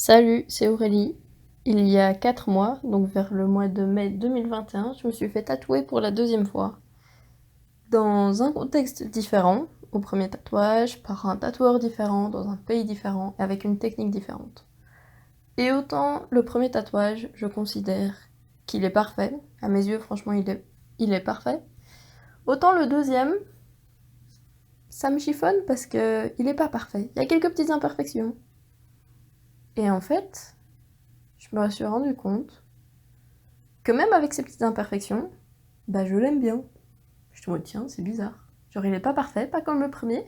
Salut, c'est Aurélie. Il y a 4 mois, donc vers le mois de mai 2021, je me suis fait tatouer pour la deuxième fois. Dans un contexte différent, au premier tatouage, par un tatoueur différent, dans un pays différent, avec une technique différente. Et autant le premier tatouage, je considère qu'il est parfait, à mes yeux franchement il est parfait, autant le deuxième, ça me chiffonne parce que il est pas parfait. Il y a quelques petites imperfections. Et en fait, je me suis rendu compte que même avec ces petites imperfections, bah je l'aime bien. Je me dis, tiens, c'est bizarre. Genre, il est pas parfait, pas comme le premier,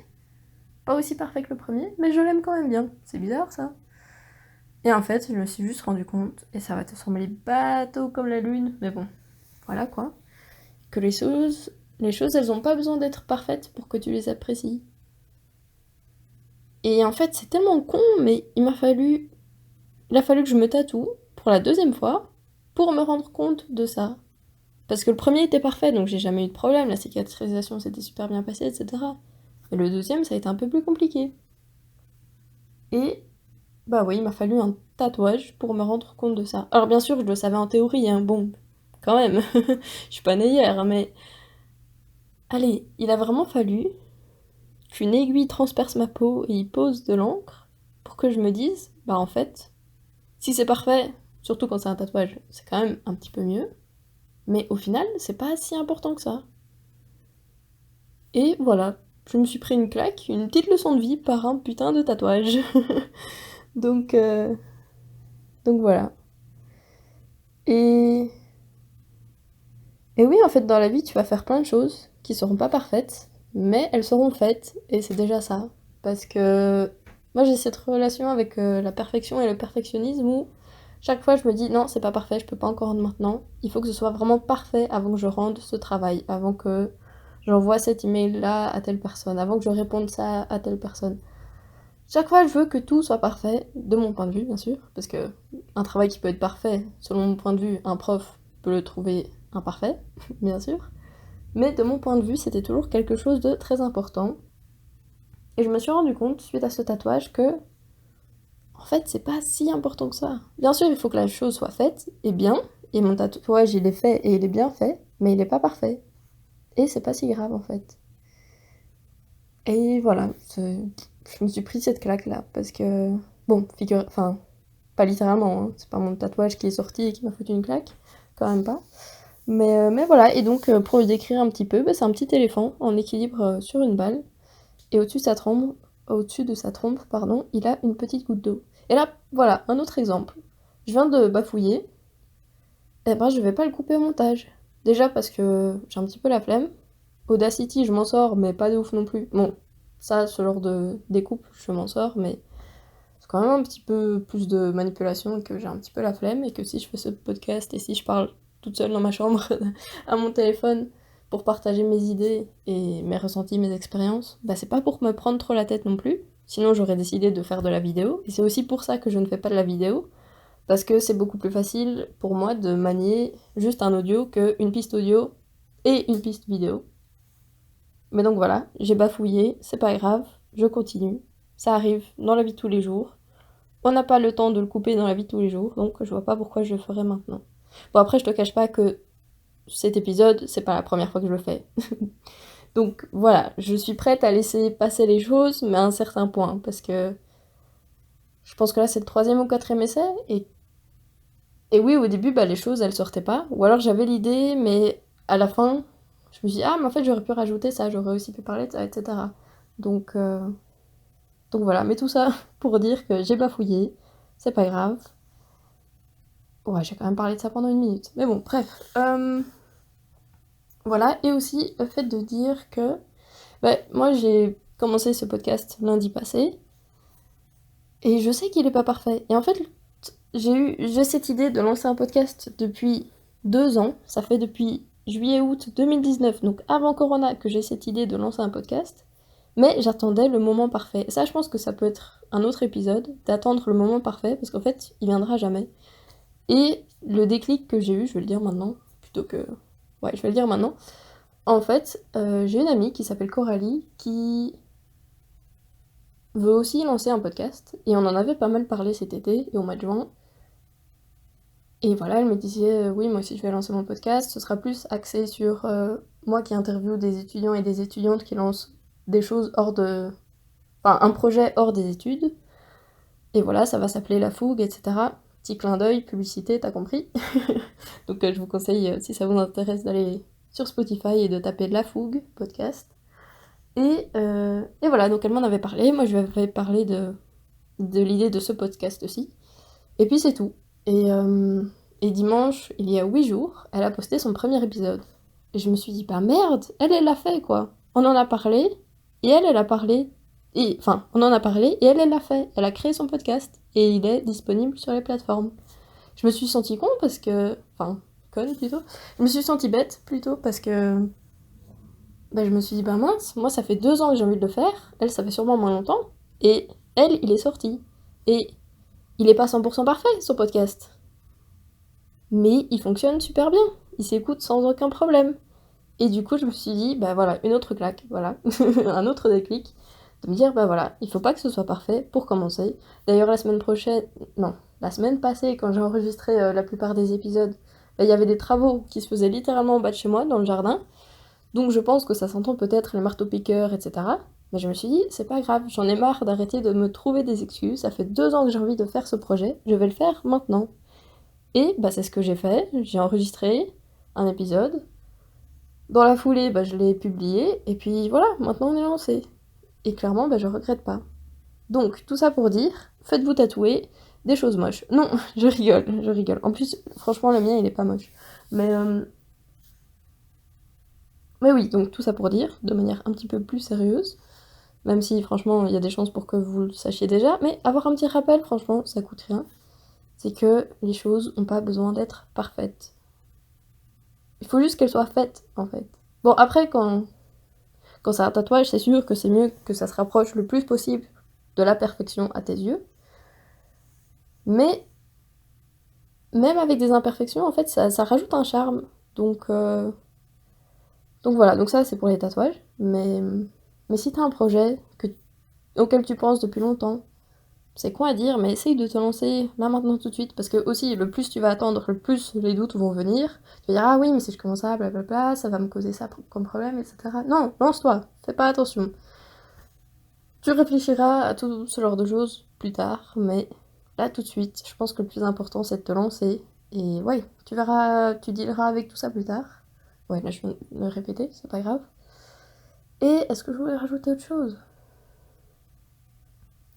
pas aussi parfait que le premier, mais je l'aime quand même bien. C'est bizarre ça. Et en fait, je me suis juste rendu compte, et ça va te sembler bateau comme la lune, mais bon, voilà quoi, que les choses, elles ont pas besoin d'être parfaites pour que tu les apprécies. Et en fait, c'est tellement con, mais il a fallu que je me tatoue pour la deuxième fois pour me rendre compte de ça. Parce que le premier était parfait, donc j'ai jamais eu de problème, la cicatrisation s'était super bien passée, etc. Et le deuxième, ça a été un peu plus compliqué. Et bah oui, il m'a fallu un tatouage pour me rendre compte de ça. Alors bien sûr, je le savais en théorie, hein, bon, quand même, je suis pas née hier, hein, mais allez, il a vraiment fallu qu'une aiguille transperce ma peau et y pose de l'encre pour que je me dise, bah en fait, si c'est parfait, surtout quand c'est un tatouage, c'est quand même un petit peu mieux, mais au final, c'est pas si important que ça. Et voilà, je me suis pris une claque, une petite leçon de vie par un putain de tatouage. Donc, euh, donc voilà. Et, et oui, en fait, dans la vie, tu vas faire plein de choses qui seront pas parfaites, mais elles seront faites, et c'est déjà ça. Parce que moi, j'ai cette relation avec la perfection et le perfectionnisme où chaque fois, je me dis non, c'est pas parfait, je peux pas encore rendre maintenant. Il faut que ce soit vraiment parfait avant que je rende ce travail, avant que j'envoie cet email-là à telle personne, avant que je réponde ça à telle personne. Chaque fois, je veux que tout soit parfait, de mon point de vue, bien sûr, parce que un travail qui peut être parfait, selon mon point de vue, un prof peut le trouver imparfait, bien sûr. Mais de mon point de vue, c'était toujours quelque chose de très important. Et je me suis rendu compte, suite à ce tatouage, que, en fait, c'est pas si important que ça. Bien sûr, il faut que la chose soit faite, et bien, et mon tatouage, il est fait, et il est bien fait, mais il est pas parfait. Et c'est pas si grave, en fait. Et voilà, je me suis pris cette claque-là, parce que, bon, enfin, pas littéralement, hein. C'est pas mon tatouage qui est sorti et qui m'a foutu une claque, quand même pas. Mais voilà, et donc pour le décrire un petit peu, bah, c'est un petit éléphant en équilibre sur une balle, et au-dessus de sa trompe, pardon, il a une petite goutte d'eau. Et là, voilà, un autre exemple. Je viens de bafouiller, et ben je vais pas le couper au montage. Déjà parce que j'ai un petit peu la flemme. Audacity, je m'en sors, mais pas de ouf non plus. Bon, ça, ce genre de découpe, je m'en sors, mais c'est quand même un petit peu plus de manipulation et que j'ai un petit peu la flemme et que si je fais ce podcast et si je parle toute seule dans ma chambre à mon téléphone pour partager mes idées et mes ressentis, mes expériences, bah c'est pas pour me prendre trop la tête non plus. Sinon j'aurais décidé de faire de la vidéo et c'est aussi pour ça que je ne fais pas de la vidéo parce que c'est beaucoup plus facile pour moi de manier juste un audio qu'une piste audio et une piste vidéo. Mais donc voilà, j'ai bafouillé, c'est pas grave, je continue. Ça arrive dans la vie de tous les jours. On n'a pas le temps de le couper dans la vie de tous les jours, donc je vois pas pourquoi je le ferais maintenant. Bon, après, je te cache pas que cet épisode, c'est pas la première fois que je le fais. Donc voilà, je suis prête à laisser passer les choses, mais à un certain point, parce que je pense que là, c'est le troisième ou quatrième essai, et oui, au début, bah, les choses, elles sortaient pas, ou alors j'avais l'idée, mais à la fin, je me suis dit, ah, mais en fait, j'aurais pu rajouter ça, j'aurais aussi pu parler de ça, etc. Donc, euh, donc voilà, mais tout ça pour dire que j'ai bafouillé, c'est pas grave. Ouais, j'ai quand même parlé de ça pendant une minute. Mais bon, bref. Voilà, et aussi le fait de dire que bah, moi j'ai commencé ce podcast lundi passé, et je sais qu'il est pas parfait. Et en fait, j'ai cette idée de lancer un podcast depuis 2 ans. Ça fait depuis juillet-août 2019, donc avant Corona, que j'ai cette idée de lancer un podcast. Mais j'attendais le moment parfait. Et ça, je pense que ça peut être un autre épisode, d'attendre le moment parfait, parce qu'en fait, il viendra jamais. Et le déclic que j'ai eu, je vais le dire maintenant, plutôt que... Ouais, je vais le dire maintenant. En fait, j'ai une amie qui s'appelle Coralie, qui veut aussi lancer un podcast, et on en avait pas mal parlé cet été et au mois de juin. Et voilà, elle me disait, oui, moi aussi je vais lancer mon podcast, ce sera plus axé sur moi qui interviewe des étudiants et des étudiantes qui lancent des choses hors de... Enfin, un projet hors des études. Et voilà, ça va s'appeler La Fougue, etc. Petit clin d'œil, publicité, t'as compris. Donc je vous conseille, si ça vous intéresse, d'aller sur Spotify et de taper La Fougue, podcast. Et voilà, donc elle m'en avait parlé, moi je lui avais parlé de l'idée de ce podcast aussi. Et puis c'est tout. Et dimanche, il y a 8 jours, elle a posté son premier épisode. Et je me suis dit, bah merde, elle l'a fait quoi. On en a parlé, et elle a parlé. Et, enfin, on en a parlé, et elle l'a fait. Elle a créé son podcast, et il est disponible sur les plateformes. Je me suis sentie con parce que... Enfin, conne plutôt. Je me suis sentie bête plutôt parce que... Bah, je me suis dit, bah mince, moi ça fait 2 ans que j'ai envie de le faire, elle ça fait sûrement moins longtemps, et elle, il est sorti. Et il est pas 100% parfait, son podcast. Mais il fonctionne super bien. Il s'écoute sans aucun problème. Et du coup, je me suis dit, bah voilà, une autre claque, voilà, un autre déclic, de me dire, bah voilà, il faut pas que ce soit parfait pour commencer. D'ailleurs, la semaine prochaine, non, la semaine passée, quand j'ai enregistré la plupart des épisodes, bah, il y avait des travaux qui se faisaient littéralement en bas de chez moi, dans le jardin. Donc je pense que ça s'entend peut-être les marteaux-piqueurs, etc. Mais je me suis dit, c'est pas grave, j'en ai marre d'arrêter de me trouver des excuses. Ça fait 2 ans que j'ai envie de faire ce projet, je vais le faire maintenant. Et bah c'est ce que j'ai fait, j'ai enregistré un épisode. Dans la foulée, bah, je l'ai publié, et puis voilà, maintenant on est lancé. Et clairement, bah, je regrette pas. Donc, tout ça pour dire, faites-vous tatouer des choses moches. Non, je rigole, je rigole. En plus, franchement, le mien, il est pas moche. Mais, euh, mais oui, donc tout ça pour dire, de manière un petit peu plus sérieuse, même si franchement, il y a des chances pour que vous le sachiez déjà, mais avoir un petit rappel, franchement, ça coûte rien. C'est que les choses n'ont pas besoin d'être parfaites. Il faut juste qu'elles soient faites, en fait. Bon, après, quand c'est un tatouage, c'est sûr que c'est mieux que ça se rapproche le plus possible de la perfection à tes yeux. Mais même avec des imperfections, en fait, ça rajoute un charme. Donc, euh, donc voilà, donc ça c'est pour les tatouages. Mais si t'as un projet auquel tu penses depuis longtemps, c'est con à dire, mais essaye de te lancer là maintenant tout de suite. Parce que aussi, le plus tu vas attendre, le plus les doutes vont venir. Tu vas dire, ah oui, mais si je commence à blablabla, ça va me causer ça comme problème, etc. Non, lance-toi, fais pas attention. Tu réfléchiras à tout ce genre de choses plus tard, mais là tout de suite, je pense que le plus important c'est de te lancer. Et ouais, tu verras, tu dealeras avec tout ça plus tard. Ouais, là je viens de me répéter, c'est pas grave. Et est-ce que je voulais rajouter autre chose?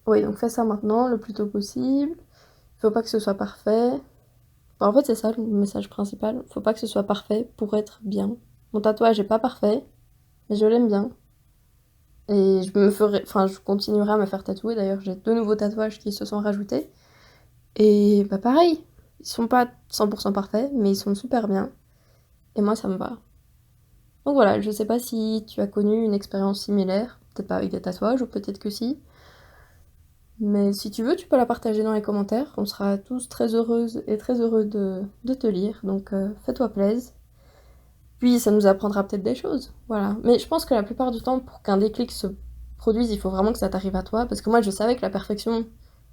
Oui, donc fais ça maintenant, le plus tôt possible. Faut pas que ce soit parfait. Enfin, en fait, c'est ça le message principal. Faut pas que ce soit parfait pour être bien. Mon tatouage est pas parfait, mais je l'aime bien. Et je continuerai à me faire tatouer. D'ailleurs, j'ai 2 nouveaux tatouages qui se sont rajoutés. Et bah pareil, ils sont pas 100% parfaits, mais ils sont super bien. Et moi, ça me va. Donc voilà, je sais pas si tu as connu une expérience similaire, peut-être pas avec des tatouages, ou peut-être que si. Mais si tu veux, tu peux la partager dans les commentaires. On sera tous très heureuses et très heureux de te lire. Donc fais-toi plaisir. Puis ça nous apprendra peut-être des choses. Voilà. Mais je pense que la plupart du temps, pour qu'un déclic se produise, il faut vraiment que ça t'arrive à toi. Parce que moi, je savais que la perfection,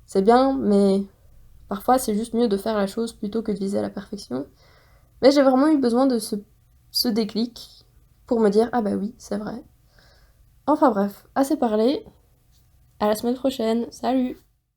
c'est bien, mais parfois, c'est juste mieux de faire la chose plutôt que de viser la perfection. Mais j'ai vraiment eu besoin de ce déclic pour me dire, ah bah oui, c'est vrai. Enfin bref, assez parlé. À la semaine prochaine. Salut!